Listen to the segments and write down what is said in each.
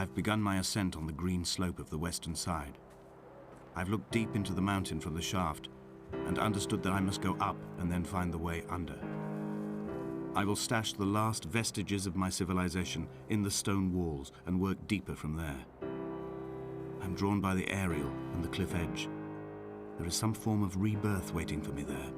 I've begun my ascent on the green slope of the western side. I've looked deep into the mountain from the shaft and understood that I must go up and then find the way under. I will stash the last vestiges of my civilization in the stone walls and work deeper from there. I'm drawn by the aerial and the cliff edge. There is some form of rebirth waiting for me there.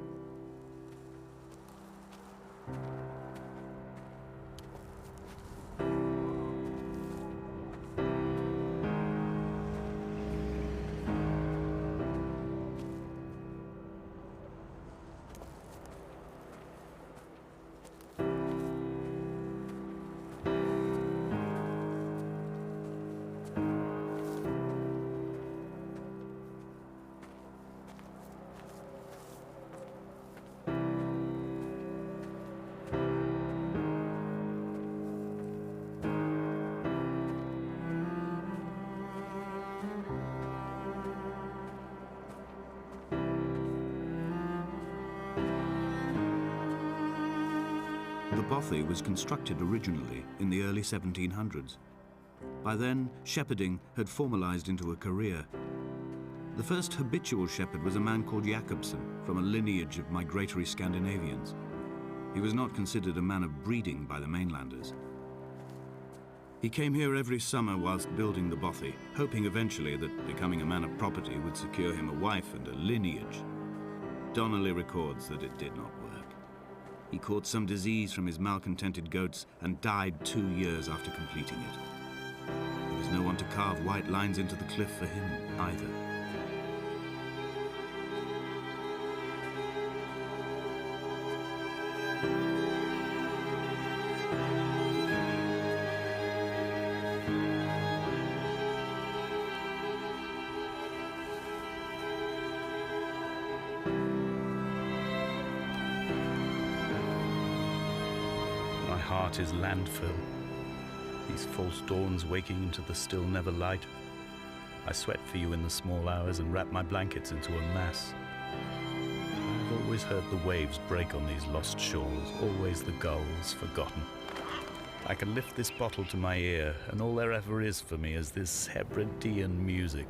The bothy was constructed originally in the early 1700s. By then, shepherding had formalized into a career. The first habitual shepherd was a man called Jakobsen, from a lineage of migratory Scandinavians. He was not considered a man of breeding by the mainlanders. He came here every summer whilst building the bothy, hoping eventually that becoming a man of property would secure him a wife and a lineage. Donnelly records that it did not work. He caught some disease from his malcontented goats and died 2 years after completing it. There was no one to carve white lines into the cliff for him either. My heart is landfill, these false dawns waking into the still never light. I sweat for you in the small hours and wrap my blankets into a mass. I've always heard the waves break on these lost shores, always the gulls forgotten. I can lift this bottle to my ear, and all there ever is for me is this Hebridean music.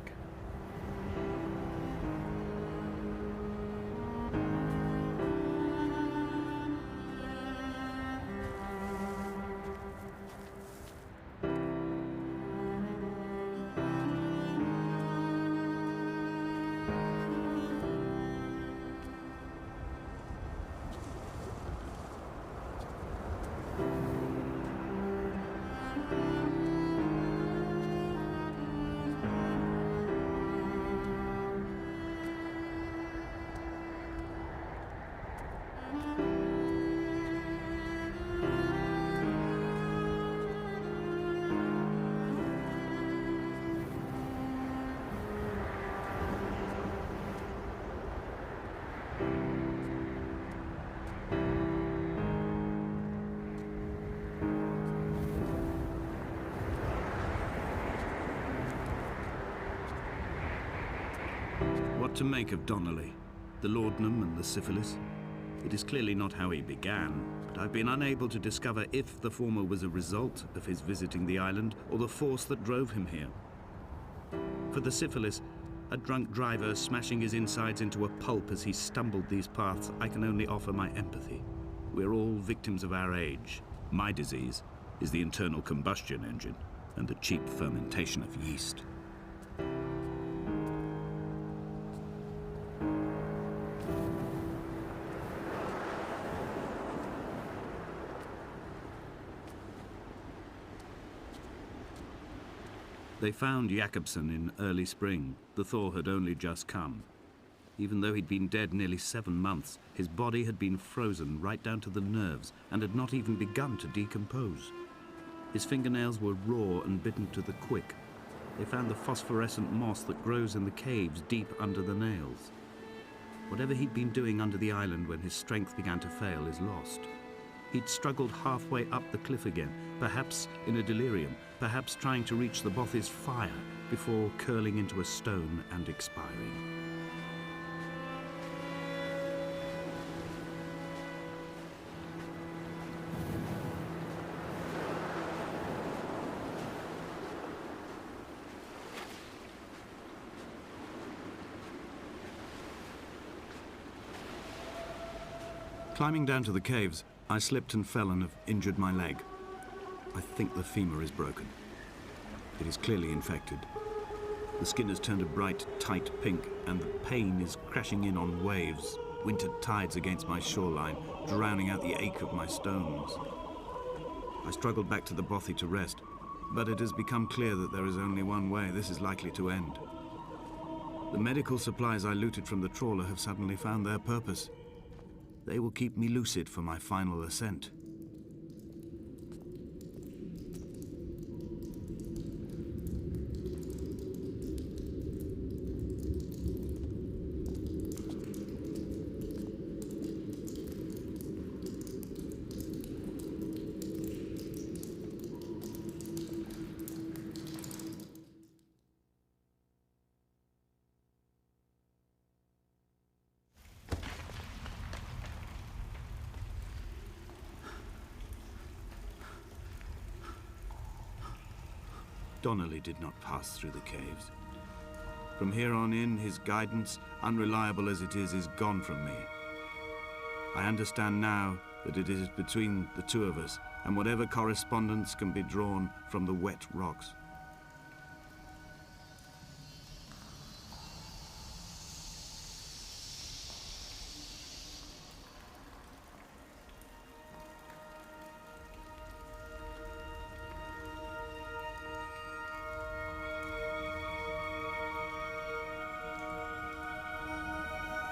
What to make of Donnelly, the laudanum and the syphilis? It is clearly not how he began, but I've been unable to discover if the former was a result of his visiting the island or the force that drove him here. For the syphilis, a drunk driver smashing his insides into a pulp as he stumbled these paths, I can only offer my empathy. We're all victims of our age. My disease is the internal combustion engine and the cheap fermentation of yeast. They found Jakobsen in early spring. The thaw had only just come. Even though he'd been dead nearly 7 months, his body had been frozen right down to the nerves and had not even begun to decompose. His fingernails were raw and bitten to the quick. They found the phosphorescent moss that grows in the caves deep under the nails. Whatever he'd been doing under the island when his strength began to fail is lost. He'd struggled halfway up the cliff again, perhaps in a delirium, perhaps trying to reach the bothy's fire before curling into a stone and expiring. Climbing down to the caves, I slipped and fell and have injured my leg. I think the femur is broken. It is clearly infected. The skin has turned a bright, tight pink, and the pain is crashing in on waves, winter tides against my shoreline, drowning out the ache of my stones. I struggled back to the bothy to rest, but it has become clear that there is only one way this is likely to end. The medical supplies I looted from the trawler have suddenly found their purpose. They will keep me lucid for my final ascent. Donnelly did not pass through the caves. From here on in, his guidance, unreliable as it is gone from me. I understand now that it is between the two of us, and whatever correspondence can be drawn from the wet rocks.